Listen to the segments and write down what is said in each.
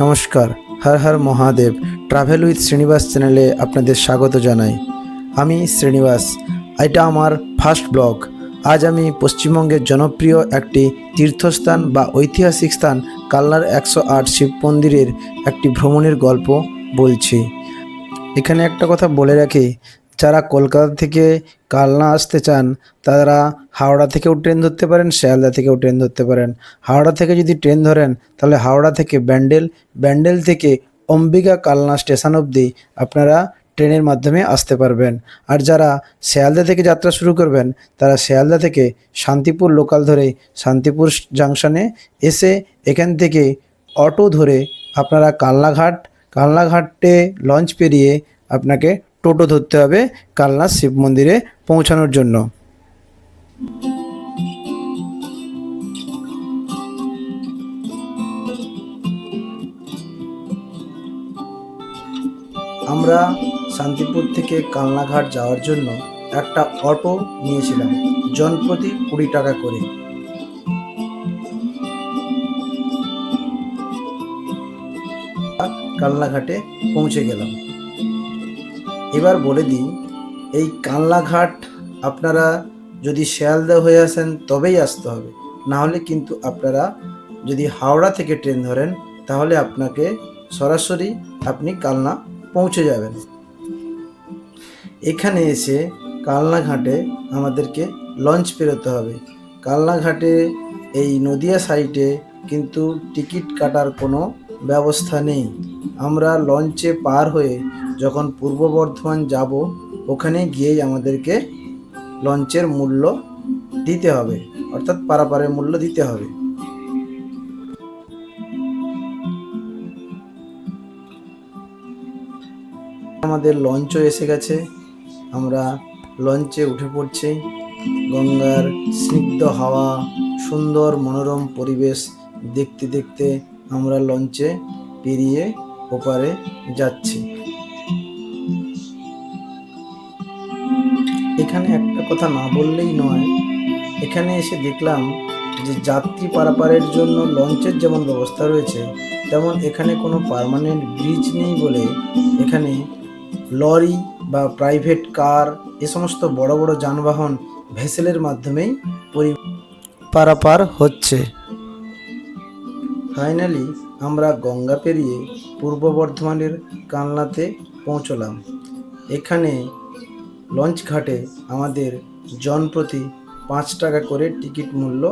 নমস্কার। Har Har Mahadev. Travel with Srinivas চ্যানেলে আপনাদের স্বাগত জানাই। আমি শ্রীনিবাস। এটা আমার ফার্স্ট ব্লগ। আজ আমি পশ্চিমবঙ্গের জনপ্রিয় একটি তীর্থস্থান বা ঐতিহাসিক স্থান কালনার 108 শিব মন্দিরের একটি ভ্রমণের গল্প বলছি। এখানে একটা কথা বলে রাখি, যারা কলকাতা থেকে কালনা আসতে চান তারা হাওড়া থেকেও ট্রেন ধরতে পারেন, শিয়ালদা থেকেও ট্রেন ধরতে পারেন। হাওড়া থেকে যদি ট্রেন ধরেন তাহলে হাওড়া থেকে ব্যান্ডেল, ব্যান্ডেল থেকে অম্বিকা কালনা স্টেশন অবধি আপনারা ট্রেনের মাধ্যমে আসতে পারবেন। আর যারা শিয়ালদা থেকে যাত্রা শুরু করবেন তারা শিয়ালদা থেকে শান্তিপুর লোকাল ধরে শান্তিপুর জাংশনে এসে এখান থেকে অটো ধরে আপনারা কালনাঘাট, কালনাঘাটে লঞ্চ পেরিয়ে আপনাকে টোটো ধরতে হবে কালনা শিব মন্দিরে পৌঁছানোর জন্য। আমরা শান্তিপুর থেকে কালনাঘাট যাওয়ার জন্য একটা অটো নিয়েছিলাম, জনপ্রতি 20 টাকা করে। কালনাঘাটে পৌঁছে গেলাম। এবার বলে দিই, এই কালনাঘাট আপনারা যদি শিয়ালদা হয়ে আসেন তবেই আসতে হবে, না হলে কিন্তু আপনারা যদি হাওড়া থেকে ট্রেন ধরেন তাহলে আপনাকে সরাসরি আপনি কালনা পৌঁছে যাবেন। এখানে এসে কালনাঘাটে আমাদেরকে লঞ্চ পেরোতে হবে। কালনাঘাটে এই নদিয়া সাইডে কিন্তু টিকিট কাটার কোনো ব্যবস্থা নেই। আমরা লঞ্চে পার হয়ে যখন পূর্ব বর্ধমান যাব, ওখানে গিয়েই আমাদেরকে লঞ্চের মূল্য দিতে হবে, অর্থাৎ পারাপারের মূল্য দিতে হবে। আমাদের লঞ্চও এসে গেছে, আমরা লঞ্চে উঠে পড়ছি। গঙ্গার স্নিগ্ধ হাওয়া, সুন্দর মনোরম পরিবেশ দেখতে দেখতে আমরা লঞ্চে পেরিয়ে ওপারে যাচ্ছি। এখানে একটা কথা না বললেই নয়, এখানে এসে দেখলাম যে যাত্রী পারাপারের জন্য লঞ্চের যেমন ব্যবস্থা রয়েছে, তেমন এখানে কোনো পার্মানেন্ট ব্রিজ নেই বলে এখানে লরি বা প্রাইভেট কার, এ সমস্ত বড় বড় যানবাহন ভেসেলের মাধ্যমেই পারাপার হচ্ছে। ফাইনালি আমরা গঙ্গা পেরিয়ে পূর্ব বর্ধমানের কালনাতে পৌঁছলাম। এখানে লঞ্চ ঘাটে আমাদের জনপ্রতি 5 টাকা করে টিকিট মূল্য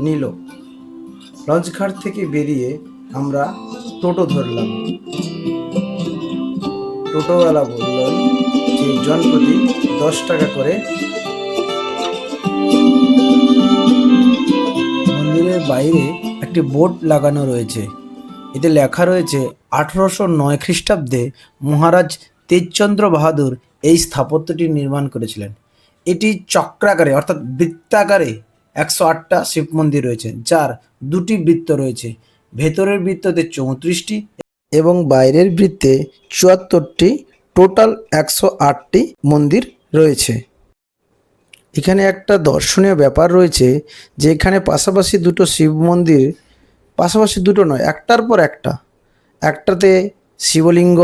নিল। লঞ্চ ঘাট থেকে বেরিয়ে আমরা টোটো ধরলাম। টোটোওয়ালা বলল যে জনপ্রতি 10 টাকা করে। মন্দিরের বাইরে একটি বোর্ড লাগানো রয়েছে, এতে লেখা রয়েছে 1809 খ্রিস্টাব্দে মহারাজ তেজচন্দ্র বাহাদুর এই স্থাপত্যটি নির্মাণ করেছিলেন। এটি চক্রাকারে অর্থাৎ বৃত্তাকারে 108টা শিব মন্দির রয়েছে, যার 2টি বৃত্ত রয়েছে। ভেতরের বৃত্ততে 34টি এবং বাইরের বৃত্তে 74টি, টোটাল 108টি মন্দির রয়েছে। এখানে একটা দর্শনীয় ব্যাপার রয়েছে যে এখানে পাশাপাশি দুটো শিব মন্দির, পাশাপাশি দুটো নয়, একটার পর একটা, একটাতে শিবলিঙ্গ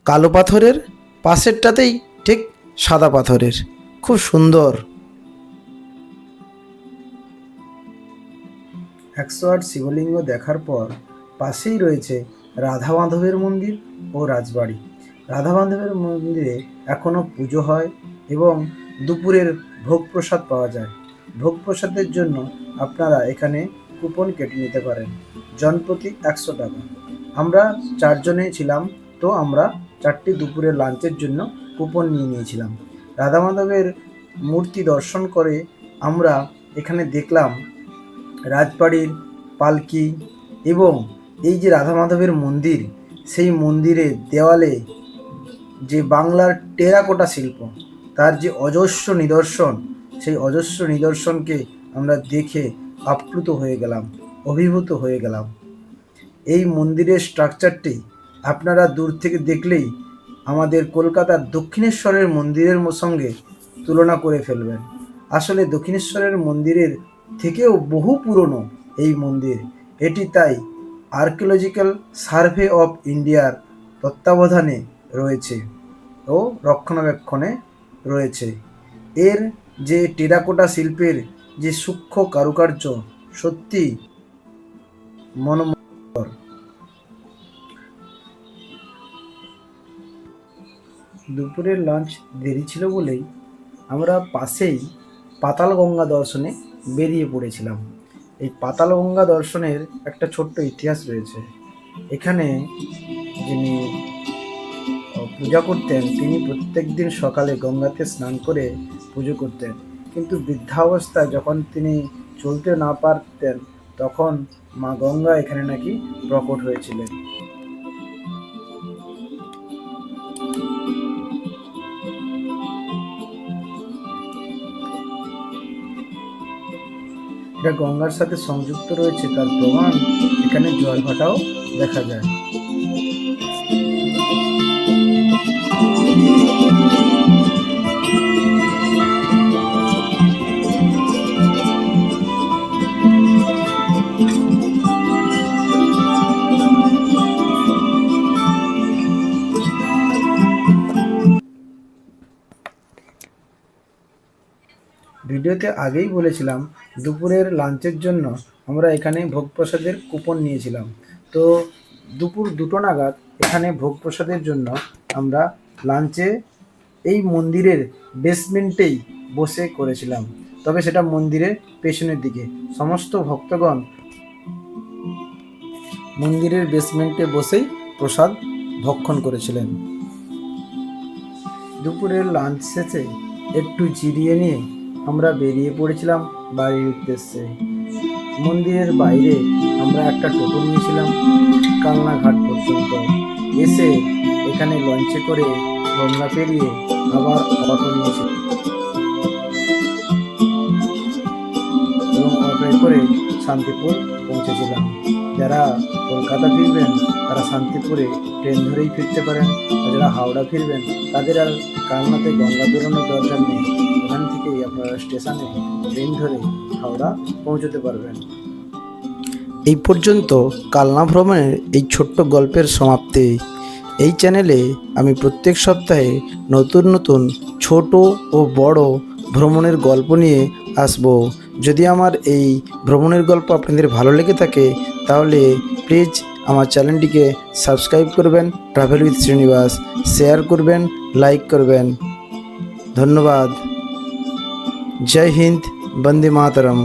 কালো পাথরের, পাশেরটাতেই ঠিক সাদা পাথরের, খুব সুন্দর। 108 শিবলিঙ্গ দেখার পর পাশেই রয়েছে রাধা মাধবের মন্দির ও রাজবাড়ি। রাধা মাধবের মন্দিরে এখনও পুজো হয় এবং দুপুরের ভোগ প্রসাদ পাওয়া যায়। ভোগ প্রসাদের জন্য আপনারা এখানে কুপন কেটে নিতে পারেন, জনপ্রতি 100 টাকা। আমরা 4 জনেই ছিলাম, তো আমরা 4টি দুপুরের লাঞ্চের জন্য কুপন নিয়ে নিয়েছিলাম। রাধা মাধবের মূর্তি দর্শন করে আমরা এখানে দেখলাম রাজবাড়ির পালকি এবং এই যে রাধা মাধবের মন্দির, সেই মন্দিরের দেওয়ালে যে বাংলার টেরাকোটা শিল্প, তার যে অজস্র নিদর্শন, সেই অজস্র নিদর্শনকে আমরা দেখে আপ্লুত হয়ে গেলাম, অভিভূত হয়ে গেলাম। এই মন্দিরের স্ট্রাকচারটি আপনারা দূর থেকে দেখলেই আমাদের কলকাতার দক্ষিণেশ্বরের মন্দিরের সঙ্গে তুলনা করে ফেলবেন। আসলে দক্ষিণেশ্বরের মন্দিরের থেকেও বহু পুরনো এই মন্দির। এটি তাই আর্কিওলজিক্যাল সার্ভে অফ ইন্ডিয়ার তত্ত্বাবধানে রয়েছে ও রক্ষণাবেক্ষণে রয়েছে। এর যে টেরাকোটা শিল্পের যে সূক্ষ্ম কারুকার্য সত্যি মনোমুগ্ধকর। দুপুরের লাঞ্চ দেরি ছিল বলেই আমরা পাশেই পাতালগঙ্গা দর্শনে বেরিয়ে পড়েছিলাম। এই পাতালগঙ্গা দর্শনের একটা ছোট্ট ইতিহাস রয়েছে। এখানে যিনি পূজা করতেন তিনি প্রত্যেক দিন সকালে গঙ্গাতে স্নান করে পুজো করতেন, কিন্তু বৃদ্ধাবস্থায় যখন তিনি চলতে না পারতেন তখন মা গঙ্গা এখানে নাকি প্রকট হয়েছিলেন। এটা গঙ্গার সাথে সংযুক্ত রয়েছে তার প্রমাণ এখানে জলভাটাও দেখা যায়। ভিডিওতে আগেই বলেছিলাম দুপুরের লাঞ্চের জন্য আমরা এখানে ভোগ প্রসাদের কুপন নিয়েছিলাম। তো দুপুর 2টো নাগাদ এখানে ভোগ প্রসাদের জন্য আমরা লাঞ্চে এই মন্দিরের বেসমেন্টেই বসে করেছিলাম, তবে সেটা মন্দিরের পেছনের দিকে। সমস্ত ভক্তগণ মন্দিরের বেসমেন্টে বসেই প্রসাদ ভক্ষণ করেছিলেন। দুপুরের লাঞ্চ শেষে একটু জিরিয়ে নিয়ে আমরা বেরিয়ে পড়েছিলাম বাড়ির উদ্দেশ্যে। মন্দিরের বাইরে আমরা একটা টোটো নিয়েছিলাম কালনা ঘাট পর্যন্ত। এসে এখানে লঞ্চে করে গঙ্গা পেরিয়ে আবার অটো নিয়েছিলাম এবং অটোয় করে শান্তিপুর পৌঁছেছিলাম। যারা কলকাতা ফিরবেন তারা শান্তিপুরে ট্রেন ধরেই ফিরতে পারেন, আর যারা হাওড়া ফিরবেন তাদের আর কালনাতে গঙ্গা বেরোনোর দরকার নেই। এখান থেকেই আপনারা স্টেশনে ট্রেন ধরে হাওড়া পৌঁছতে পারবেন। এই পর্যন্ত কালনা ভ্রমণের এই ছোট্ট গল্পের সমাপ্তি। এই চ্যানেলে আমি প্রত্যেক সপ্তাহে নতুন নতুন ছোট ও বড় ভ্রমণের গল্প নিয়ে আসব। যদি আমার এই ভ্রমণের গল্প আপনাদের ভালো লেগে থাকে তাহলে প্লিজ আমার চ্যানেলটিকে সাবস্ক্রাইব করবেন, ট্রাভেল উইথ শ্রীনিবাস, শেয়ার করবেন, লাইক করবেন। ধন্যবাদ। জয় হিন্দ, বন্দে মাতরম।